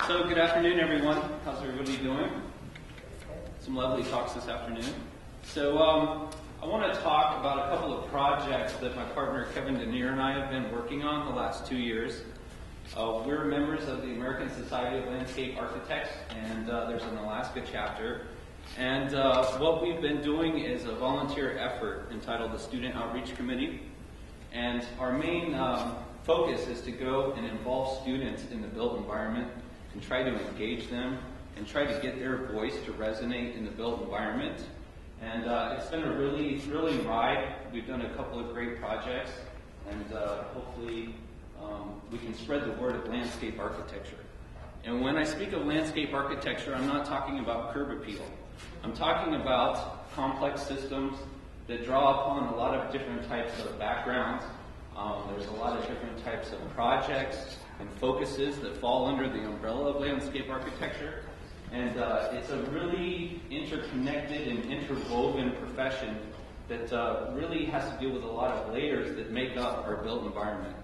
So good afternoon, everyone. How's everybody doing? Some lovely talks this afternoon. So I want to talk about a couple of projects that my partner Kevin Denier and I have been working on the last 2 years. We're members of the American Society of Landscape Architects, and there's an Alaska chapter. And what we've been doing is a volunteer effort entitled the Student Outreach Committee. And our main focus is to go and involve students in the built environment and try to engage them and try to get their voice to resonate in the built environment. And it's been a really thrilling ride. We've done a couple of great projects, and hopefully we can spread the word of landscape architecture. And when I speak of landscape architecture, I'm not talking about curb appeal. I'm talking about complex systems that draw upon a lot of different types of backgrounds. There's a lot of different types of projects and focuses that fall under the umbrella of landscape architecture. And it's a really interconnected and interwoven profession that really has to deal with a lot of layers that make up our built environment.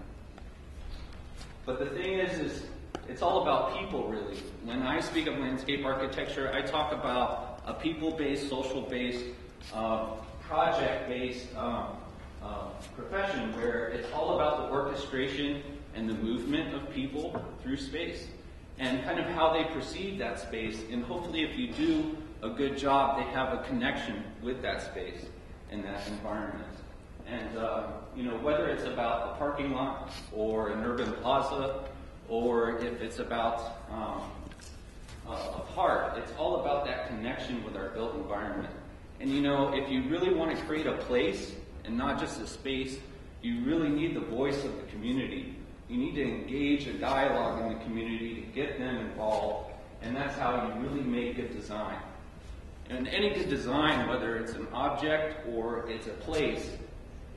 But the thing is it's all about people, really. When I speak of landscape architecture, I talk about a people-based, social-based, project-based profession where it's all about the orchestration and the movement of people through space and kind of how they perceive that space. And hopefully if you do a good job, they have a connection with that space and that environment. And whether it's about a parking lot or an urban plaza, or if it's about a park, it's all about that connection with our built environment. And if you really want to create a place and not just a space, you really need the voice of the community. You need to engage a dialogue in the community to get them involved, and that's how you really make good design. And any good design, whether it's an object or it's a place,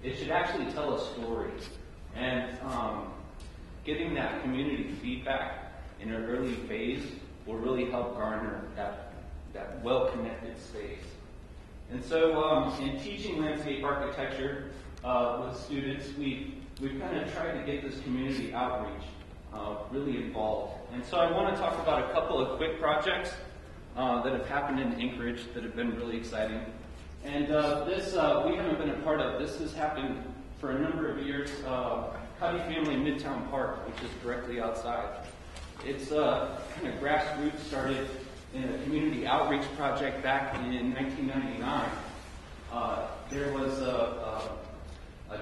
it should actually tell a story. And getting that community feedback in an early phase will really help garner that well-connected space. And so in teaching landscape architecture with students, we've kind of tried to get this community outreach really involved. And so I want to talk about a couple of quick projects that have happened in Anchorage that have been really exciting. And this we haven't been a part of. This has happened for a number of years. Howdy family Midtown Park, which is directly outside. It's kind of grassroots, started in a community outreach project back in 1999. There was a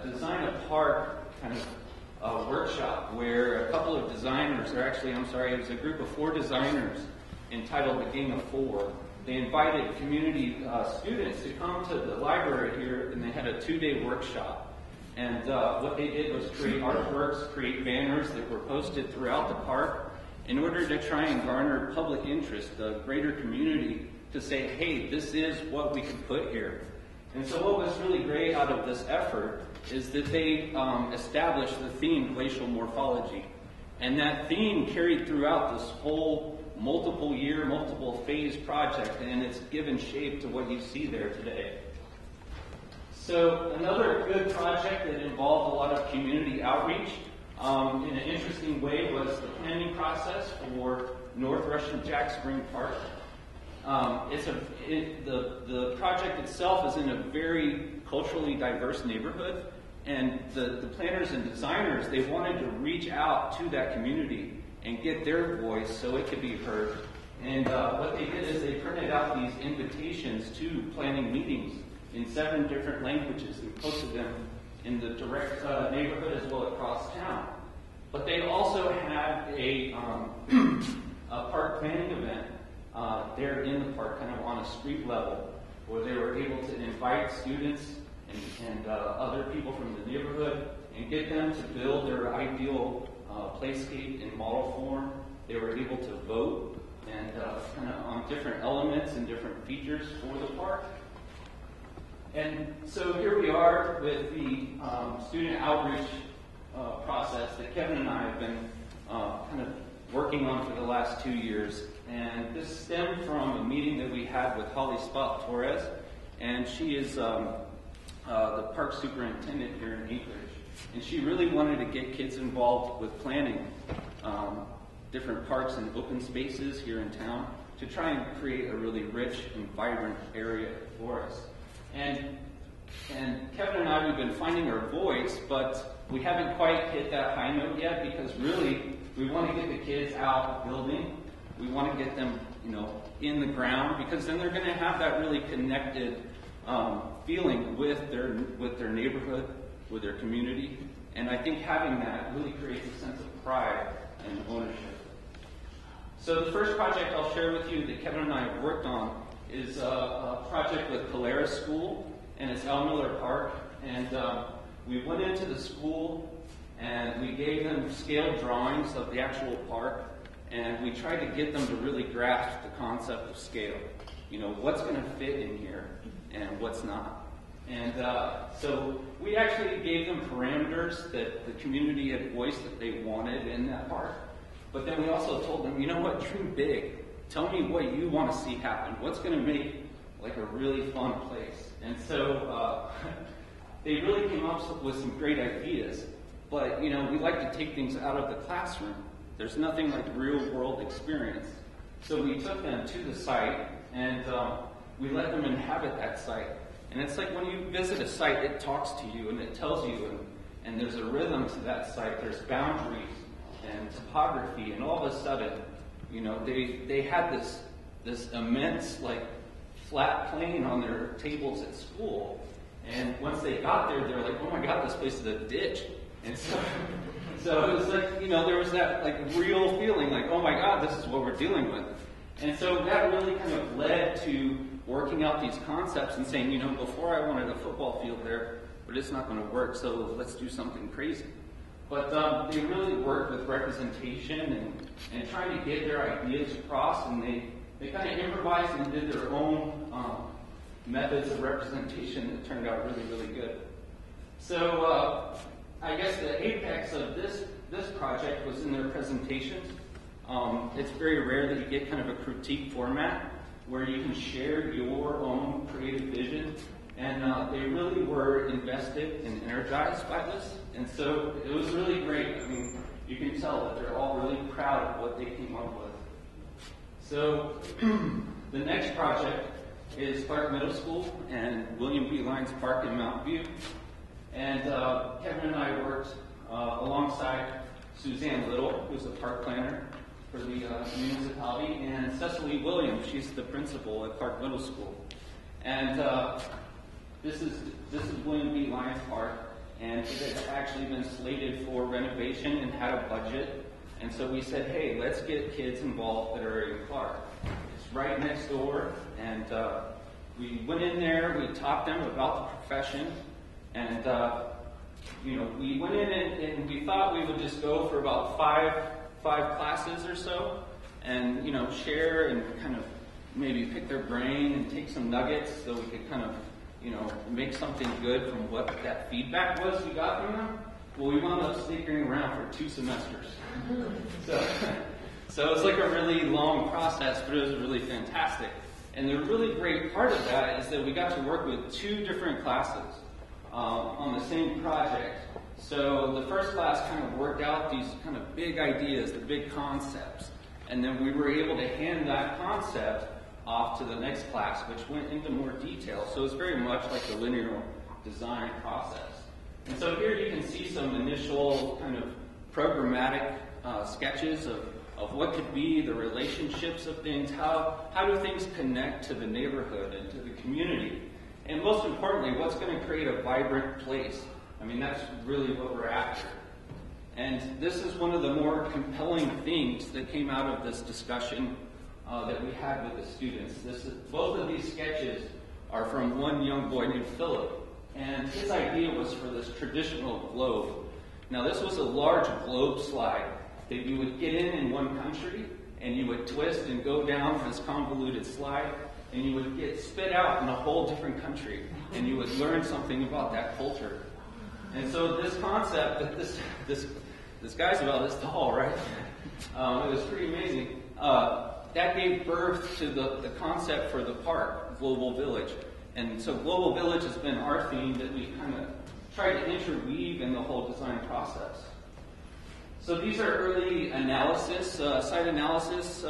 design a park kind of workshop where a couple of designers, it was a group of 4 designers entitled The Game of 4. They invited community students to come to the library here, and they had a 2-day workshop. And what they did was create artworks, create banners that were posted throughout the park in order to try and garner public interest, the greater community, to say, hey, this is what we can put here. And so what was really great out of this effort is that they established the theme glacial morphology. And that theme carried throughout this whole multiple year, multiple phase project, and it's given shape to what you see there today. So another good project that involved a lot of community outreach in an interesting way was the planning process for North Russian Jack Spring Park. The project itself is in a very culturally diverse neighborhood, and the planners and designers, they wanted to reach out to that community and get their voice so it could be heard. And what they did is they printed out these invitations to planning meetings in 7 different languages and posted them in the direct neighborhood as well across town. But they also had a park planning event there in the park, kind of on a street level, where they were able to invite students and other people from the neighborhood and get them to build their ideal playscape in model form. They were able to vote and kind of on different elements and different features for the park. And so here we are with the student outreach process that Kevin and I have been kind of working on for the last 2 years. And this stemmed from a meeting that we had with Holly Spot Torres, and she is the park superintendent here in Anchorage. And she really wanted to get kids involved with planning different parks and open spaces here in town to try and create a really rich and vibrant area for us. And Kevin and I, we've been finding our voice, but we haven't quite hit that high note yet, because really we want to get the kids out building. We want to get them, in the ground, because then they're going to have that really connected feeling with their neighborhood, with their community. And I think having that really creates a sense of pride and ownership. So the first project I'll share with you that Kevin and I have worked on is a project with Polaris School, and it's Al Miller Park. And we went into the school and we gave them scale drawings of the actual park, and we tried to get them to really grasp the concept of scale. What's going to fit in here and what's not. And so we actually gave them parameters that the community had voiced that they wanted in that park. But then we also told them, dream big. Tell me what you want to see happen. What's going to make like a really fun place? And so they really came up with some great ideas. But, we like to take things out of the classroom. There's nothing like real world experience. So we took them to the site and we let them inhabit that site. And it's like when you visit a site, it talks to you and it tells you, and there's a rhythm to that site. There's boundaries and topography, and all of a sudden, they had this immense flat plane on their tables at school. And once they got there, they're like, oh my God, this place is a ditch. And so it was like, there was that real feeling like, oh my God, this is what we're dealing with. And so that really kind of led to working out these concepts and saying, before I wanted a football field there, but it's not going to work, so let's do something crazy. But they really worked with representation and trying to get their ideas across, and they kind of improvised and did their own methods of representation that turned out really, really good. So I guess the apex of this project was in their presentations. It's very rare that you get kind of a critique format where you can share your own creative vision, and they really were invested and energized by this, and so it was really great. I mean, you can tell that they're all really proud of what they came up with. So the next project is Clark Middle School and William B. Lyons Park in Mountain View, and Kevin and I worked alongside Suzanne Little, who's a park planner for the municipality, and Cecily Williams, she's the principal at Clark Middle School. And this is William B. Lyons Park, and it had actually been slated for renovation and had a budget. And so we said, hey, let's get kids involved that are in Clark. It's right next door, and we went in there, we taught them about the profession, and we went in and we thought we would just go for about five classes or so, and share and kind of maybe pick their brain and take some nuggets so we could kind of make something good from what that feedback was we got from them. Well, we wound up sneaking around for 2 semesters. So it was like a really long process, but it was really fantastic. And the really great part of that is that we got to work with 2 different classes on the same project. So the first class kind of worked out these kind of big ideas, the big concepts, and then we were able to hand that concept off to the next class, which went into more detail. So it's very much like the linear design process. And so here you can see some initial kind of programmatic sketches of what could be the relationships of things, how do things connect to the neighborhood and to the community, and most importantly, what's going to create a vibrant place. I mean, that's really what we're after. And this is one of the more compelling things that came out of this discussion that we had with the students. Both of these sketches are from one young boy named Philip, and his idea was for this traditional globe. Now, this was a large globe slide that you would get in one country, and you would twist and go down this convoluted slide, and you would get spit out in a whole different country, and you would learn something about that culture. And so this concept that this guy's about this tall, right? It was pretty amazing. That gave birth to the concept for the park, Global Village. And so Global Village has been our theme that we kind of tried to interweave in the whole design process. So these are early analysis, site analysis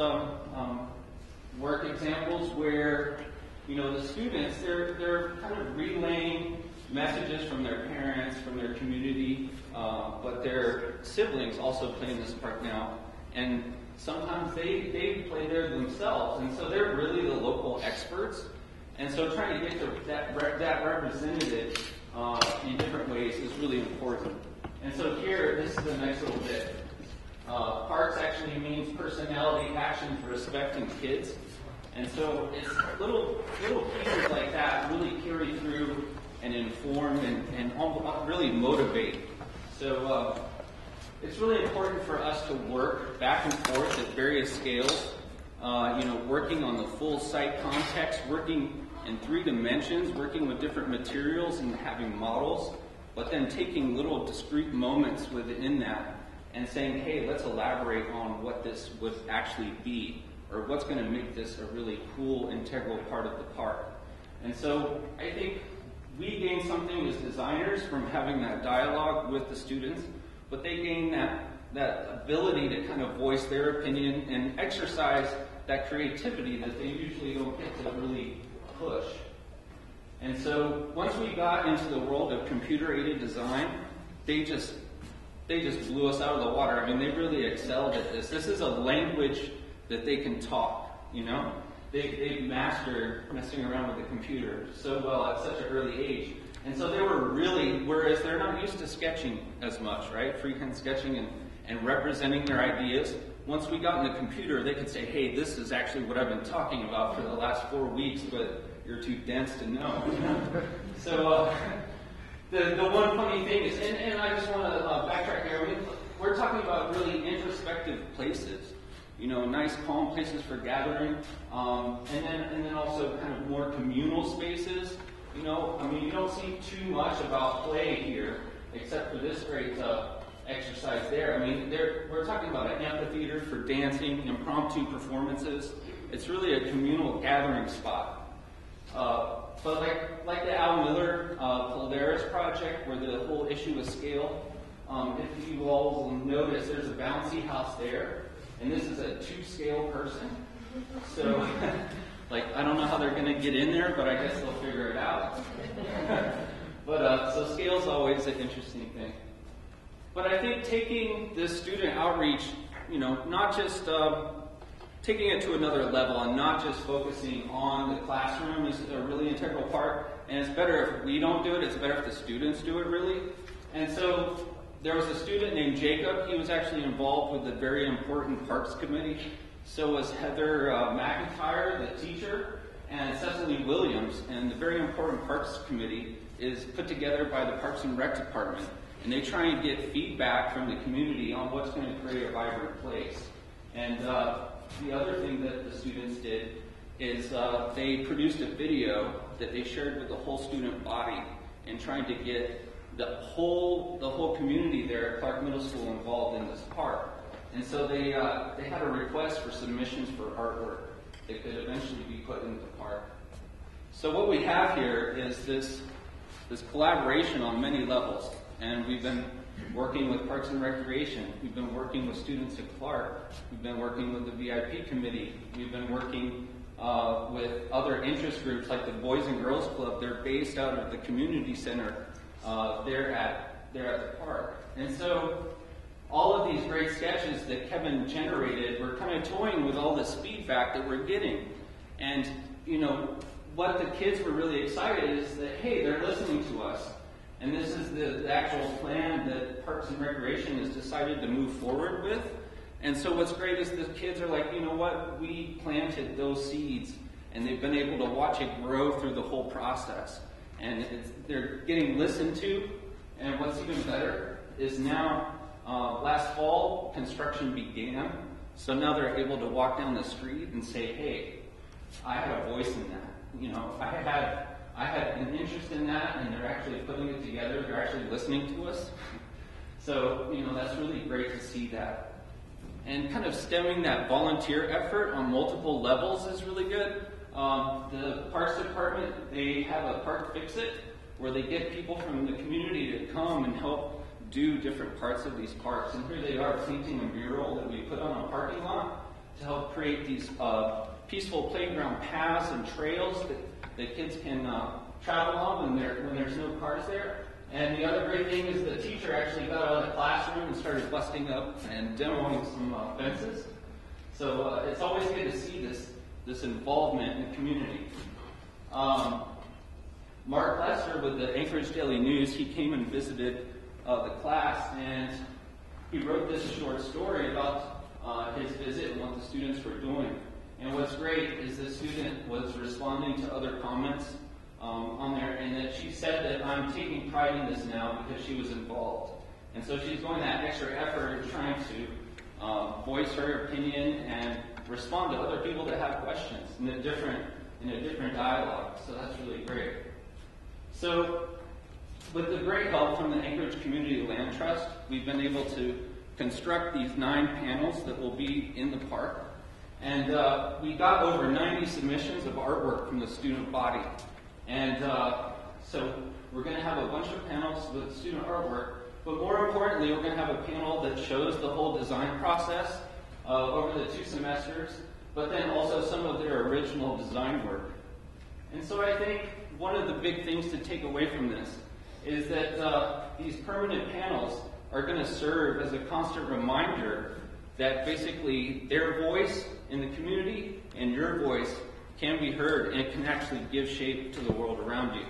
work examples where, the students, they're kind of relaying messages from their parents, from their community, but their siblings also play in this part now. And sometimes they play there themselves, and so they're really the local experts. And so trying to get to that representative in different ways is really important. And so here, this is a nice little bit. Parts actually means personality, actions, respecting kids. And so it's little pieces like that really carry through and inform and really motivate. So it's really important for us to work back and forth at various scales, working on the full site context, working in 3 dimensions, working with different materials and having models, but then taking little discrete moments within that and saying, hey, let's elaborate on what this would actually be, or what's going to make this a really cool, integral part of the park. And so I think we gain something as designers from having that dialogue with the students, but they gain that ability to kind of voice their opinion and exercise that creativity that they usually don't get to really push. And so once we got into the world of computer-aided design, they just blew us out of the water. I mean, they really excelled at this. This is a language that they can talk, They've mastered messing around with the computer so well at such an early age. And so they were really, whereas they're not used to sketching as much, right? Freehand sketching and representing their ideas. Once we got in the computer, they could say, hey, this is actually what I've been talking about for the last 4 weeks, but you're too dense to know. So the one funny thing is, and I just want to backtrack here, we're talking about really introspective places. Nice calm places for gathering, and then also kind of more communal spaces. You don't see too much about play here, except for this great exercise there. We're talking about an amphitheater for dancing, impromptu performances. It's really a communal gathering spot. But like the Al Miller Polaris project, where the whole issue is scale, if you all will notice, there's a bouncy house there. And this is a 2-scale person. So, I don't know how they're going to get in there, but I guess they'll figure it out. But so scale's always an interesting thing. But I think taking this student outreach, not just taking it to another level and not just focusing on the classroom is a really integral part. And it's better if we don't do it. It's better if the students do it, really. And so there was a student named Jacob. He was actually involved with the very important Parks Committee. So was Heather McIntyre, the teacher, and Cecily Williams. And the very important Parks Committee is put together by the Parks and Rec Department. And they try and get feedback from the community on what's going to create a vibrant place. And the other thing that the students did is they produced a video that they shared with the whole student body and trying to get the whole community there at Clark Middle School involved in this park. And so they had a request for submissions for artwork that could eventually be put into the park. So what we have here is this collaboration on many levels. And we've been working with Parks and Recreation. We've been working with students at Clark. We've been working with the VIP committee. We've been working with other interest groups like the Boys and Girls Club. They're based out of the community center. They're at the park. And so all of these great sketches that Kevin generated, we're kind of toying with all this feedback that we're getting. And, what the kids were really excited is that, hey, they're listening to us. And this is the actual plan that Parks and Recreation has decided to move forward with. And so what's great is the kids are like, you know what, we planted those seeds, and they've been able to watch it grow through the whole process. And they're getting listened to, and what's even better is now, last fall, construction began, so now they're able to walk down the street and say, hey, I had a voice in that. I had an interest in that, and they're actually putting it together, they're actually listening to us. So, that's really great to see that. And kind of stemming that volunteer effort on multiple levels is really good. The Parks Department, they have a Park Fix-It, where they get people from the community to come and help do different parts of these parks. And here they are painting a mural that we put on a parking lot to help create these peaceful playground paths and trails that kids can travel on when there's no cars there. And the other great thing is the teacher actually got out of the classroom and started busting up and demoing some fences. So it's always good to see this involvement in the community. Mark Lester with the Anchorage Daily News, he came and visited the class, and he wrote this short story about his visit and what the students were doing. And what's great is the student was responding to other comments on there, and that she said that I'm taking pride in this now because she was involved. And so she's going that extra effort in trying to voice her opinion and respond to other people that have questions in a different dialogue. So that's really great. So with the great help from the Anchorage Community Land Trust, we've been able to construct these 9 panels that will be in the park. And we got over 90 submissions of artwork from the student body. And so we're going to have a bunch of panels with student artwork, but more importantly, we're going to have a panel that shows the whole design process over the 2 semesters, but then also some of their original design work. And so I think one of the big things to take away from this is that these permanent panels are going to serve as a constant reminder that basically their voice in the community and your voice can be heard and can actually give shape to the world around you.